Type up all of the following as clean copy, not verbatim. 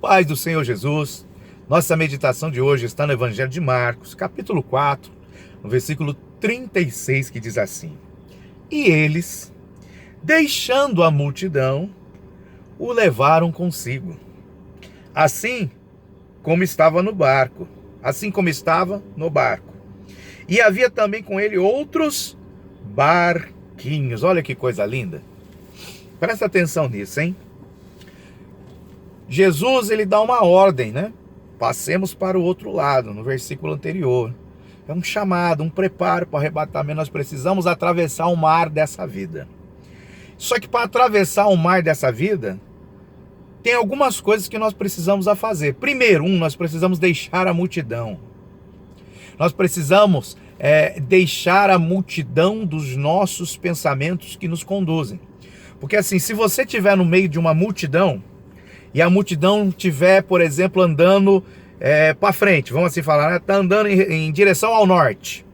Paz do Senhor Jesus. Nossa meditação de hoje está no Evangelho de Marcos, capítulo 4, no versículo 36, que diz assim: E eles, deixando a multidão, o levaram consigo, assim como estava no barco. E havia também com ele outros barquinhos. Olha que coisa linda. Presta atenção nisso, hein? Jesus, ele dá uma ordem, né? Passemos para o outro lado, no versículo anterior. É um chamado, um preparo para o arrebatamento. Nós precisamos atravessar o mar dessa vida. Só que para atravessar o mar dessa vida, tem algumas coisas que nós precisamos fazer. Primeiro, nós precisamos deixar a multidão. Nós precisamos deixar a multidão dos nossos pensamentos que nos conduzem. Porque assim, se você estiver no meio de uma multidão, e a multidão estiver, por exemplo, andando para frente, vamos assim falar, né? Está andando em direção ao norte.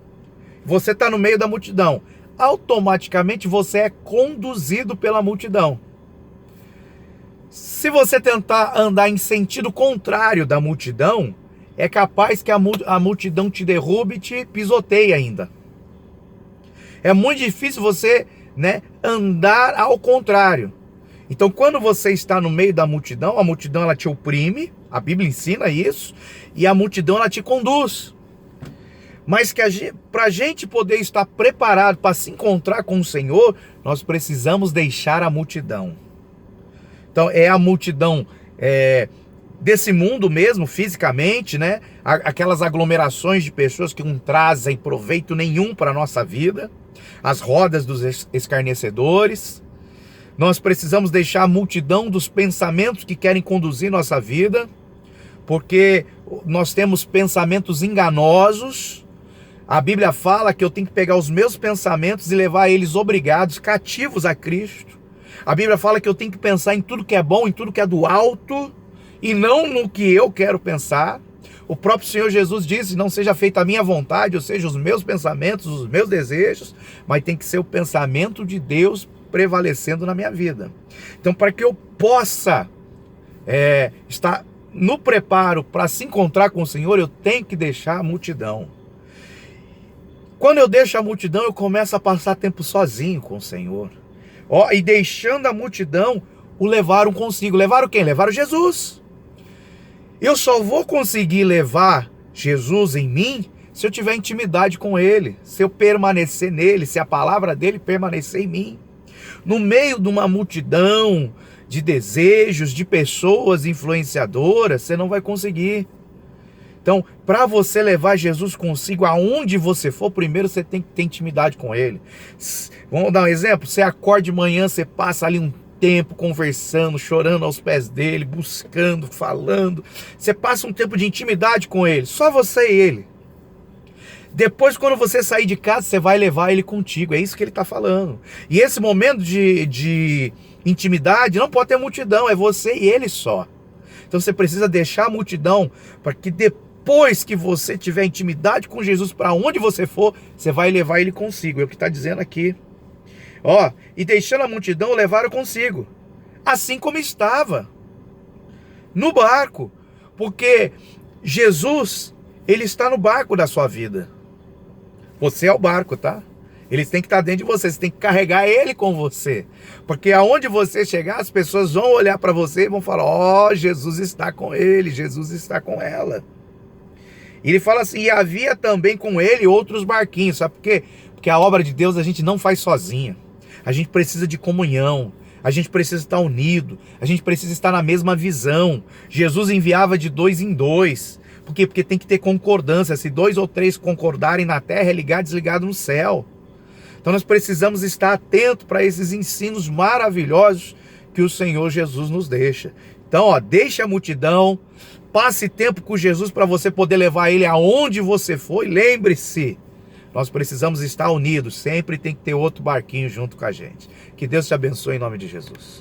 Você está no meio da multidão. Automaticamente você é conduzido pela multidão. Se você tentar andar em sentido contrário da multidão, é capaz que a multidão te derrube e te pisoteie ainda. É muito difícil você, andar ao contrário. Então, quando você está no meio da multidão, a multidão ela te oprime, a Bíblia ensina isso, e a multidão ela te conduz. Mas para a gente poder estar preparado para se encontrar com o Senhor, nós precisamos deixar a multidão. Então, é a multidão desse mundo mesmo, fisicamente, né? Aquelas aglomerações de pessoas que não trazem proveito nenhum para a nossa vida, as rodas dos escarnecedores. Nós precisamos deixar a multidão dos pensamentos que querem conduzir nossa vida, porque nós temos pensamentos enganosos. A Bíblia fala que eu tenho que pegar os meus pensamentos e levar eles obrigados, cativos a Cristo. A Bíblia fala que eu tenho que pensar em tudo que é bom, em tudo que é do alto, e não no que eu quero pensar. O próprio Senhor Jesus disse: não seja feita a minha vontade, ou seja, os meus pensamentos, os meus desejos, mas tem que ser o pensamento de Deus prevalecendo na minha vida. Então, para que eu possa estar no preparo para se encontrar com o Senhor, eu tenho que deixar a multidão. Quando eu deixo a multidão, eu começo a passar tempo sozinho com o Senhor. E deixando a multidão, o levaram consigo. Levaram quem? Levaram Jesus. Eu só vou conseguir levar Jesus em mim se eu tiver intimidade com Ele, se eu permanecer nele, se a palavra dele permanecer em mim. No meio de uma multidão de desejos, de pessoas influenciadoras, você não vai conseguir. Então, para você levar Jesus consigo aonde você for, primeiro você tem que ter intimidade com Ele. Vamos dar um exemplo? Você acorda de manhã, você passa ali um tempo conversando, chorando aos pés dele, buscando, falando. Você passa um tempo de intimidade com Ele, só você e Ele. Depois, quando você sair de casa, você vai levar Ele contigo. É isso que Ele está falando. E esse momento de intimidade não pode ter multidão, é você e Ele só. Então você precisa deixar a multidão, para que depois que você tiver intimidade com Jesus, para onde você for, você vai levar Ele consigo. É o que está dizendo aqui. E deixando a multidão, levaram consigo, assim como estava no barco. Porque Jesus, Ele está no barco da sua vida. Você é o barco, tá? Eles têm que estar dentro de você, você tem que carregar Ele com você. Porque aonde você chegar, as pessoas vão olhar para você e vão falar: Jesus está com ele, Jesus está com ela. E ele fala assim: e havia também com ele outros barquinhos. Sabe por quê? Porque a obra de Deus a gente não faz sozinha. A gente precisa de comunhão. A gente precisa estar unido. A gente precisa estar na mesma visão. Jesus enviava de 2 em 2. Por quê? Porque tem que ter concordância. Se 2 ou 3 concordarem na terra, é ligado, desligado no céu. Então nós precisamos estar atentos para esses ensinos maravilhosos que o Senhor Jesus nos deixa. Então, deixe a multidão, passe tempo com Jesus para você poder levar Ele aonde você for. E lembre-se, nós precisamos estar unidos. Sempre tem que ter outro barquinho junto com a gente. Que Deus te abençoe em nome de Jesus.